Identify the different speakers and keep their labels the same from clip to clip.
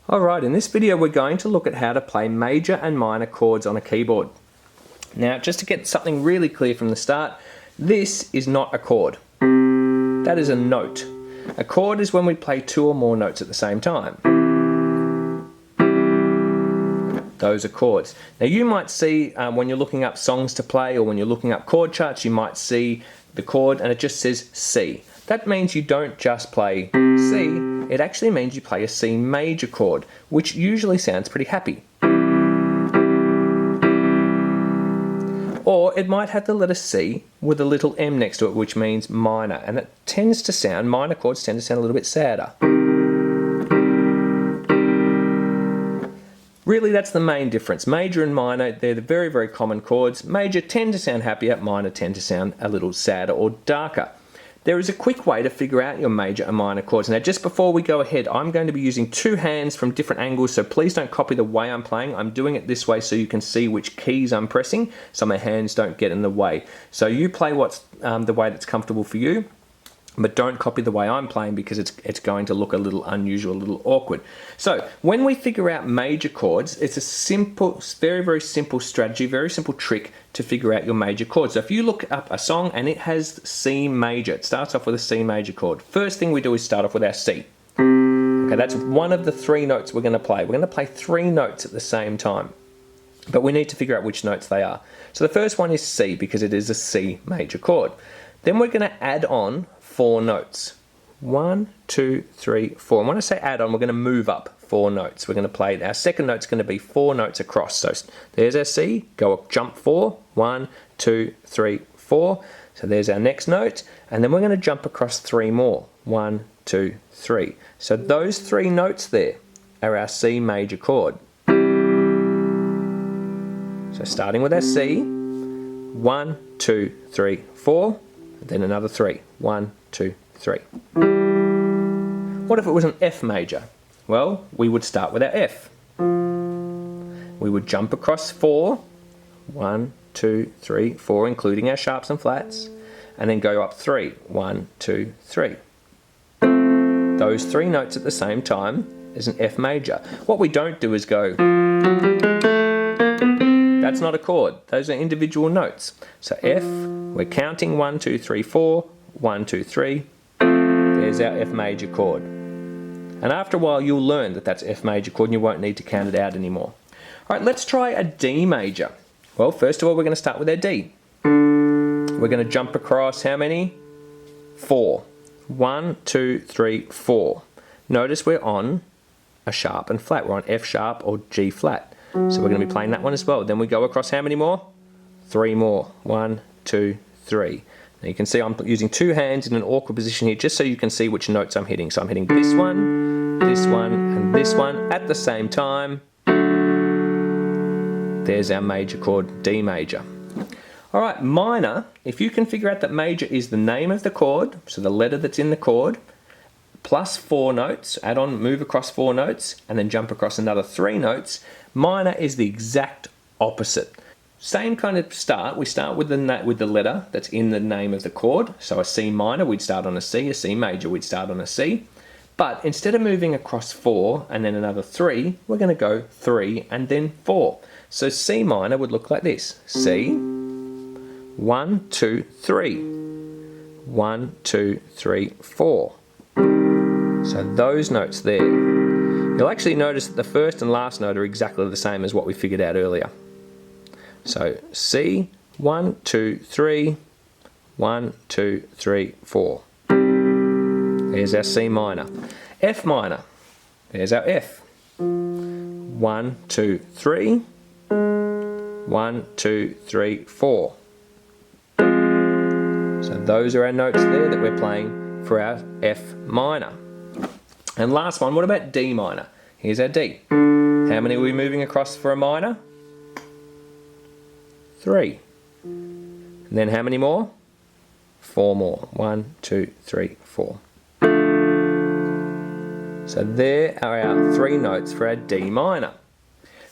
Speaker 1: Alright, in this video we're going to look at how to play major and minor chords on a keyboard. Now, just to get something really clear from the start, this is not a chord. That is a note. A chord is when we play two or more notes at the same time. Those are chords. Now you might see when you're looking up songs to play or when you're looking up chord charts, you might see the chord and it just says C. That means you don't just play C, it actually means you play a C major chord, which usually sounds pretty happy. Or it might have the letter C with a little M next to it, which means minor, and it tends to sound, minor chords tend to sound a little bit sadder. Really, that's the main difference. Major and minor, they're the very, very common chords. Major tend to sound happier, minor tend to sound a little sadder or darker. There is a quick way to figure out your major and minor chords. Now, just before we go ahead, I'm going to be using two hands from different angles, so please don't copy the way I'm playing. I'm doing it this way so you can see which keys I'm pressing, so my hands don't get in the way. So you play what's the way that's comfortable for you, but don't copy the way I'm playing because it's going to look a little unusual, a little awkward. So when we figure out major chords, it's a simple, very, very simple strategy, very simple trick to figure out your major chords. So if you look up a song and it has C major, it starts off with a C major chord. First thing we do is start off with our C. Okay, that's one of the three notes we're going to play. We're going to play three notes at the same time, but we need to figure out which notes they are. So the first one is C because it is a C major chord. Then we're going to add on 4 notes. 1, 2, 3, 4. And when I say add on, we're going to move up 4 notes. We're going to play, our second note's going to be 4 notes across. So there's our C, go up, jump 4, 1, 2, 3, 4. So there's our next note, and then we're going to jump across 3 more. 1, 2, 3. So those 3 notes there are our C major chord. So starting with our C, 1, 2, 3, 4, then another 3. 1, 2, 3. What if it was an F major? Well, we would start with our F. We would jump across 4, 1, 2, 3, 4, including our sharps and flats, and then go up 3, 1, 2, 3. Those 3 notes at the same time is an F major. What we don't do is go, that's not a chord, those are individual notes. So F, we're counting 1, 2, 3, 4, 1, 2, 3, there's our F major chord. And after a while you'll learn that that's F major chord and you won't need to count it out anymore. Alright, let's try a D major. Well, first of all we're going to start with our D. We're going to jump across how many? 4. 1, 2, 3, 4. Notice we're on a sharp and flat. We're on F sharp or G flat. So we're going to be playing that one as well. Then we go across how many more? 3 more. 1, 2, 3. Now you can see I'm using 2 hands in an awkward position here just so you can see which notes I'm hitting. So I'm hitting this one, and this one at the same time. There's our major chord, D major. Alright, minor, if you can figure out that major is the name of the chord, so the letter that's in the chord, plus 4 notes, add on, move across 4 notes, and then jump across another 3 notes, minor is the exact opposite. Same kind of start, we start with the letter that's in the name of the chord. So a C minor, we'd start on a C major, we'd start on a C. But instead of moving across 4 and then another 3, we're going to go 3 and then 4. So C minor would look like this. C, 1, 2, 3. 1, 2, 3, 4. So those notes there. You'll actually notice that the first and last note are exactly the same as what we figured out earlier. So C, 1, 2, 3, 1, 2, 3, 4. There's our C minor. F minor, there's our F. 1, 2, 3, 1, 2, 3, 4. So those are our notes there that we're playing for our F minor. And last one, what about D minor? Here's our D. How many are we moving across for a minor? 3. And then how many more? 4 more. 1, 2, 3, 4. So there are our 3 notes for our D minor.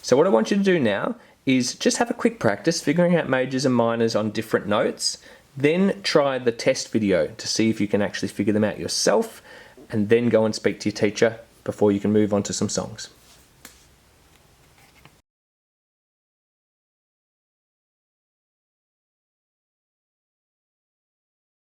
Speaker 1: So what I want you to do now is just have a quick practice figuring out majors and minors on different notes. Then try the test video to see if you can actually figure them out yourself, and then go and speak to your teacher before you can move on to some songs.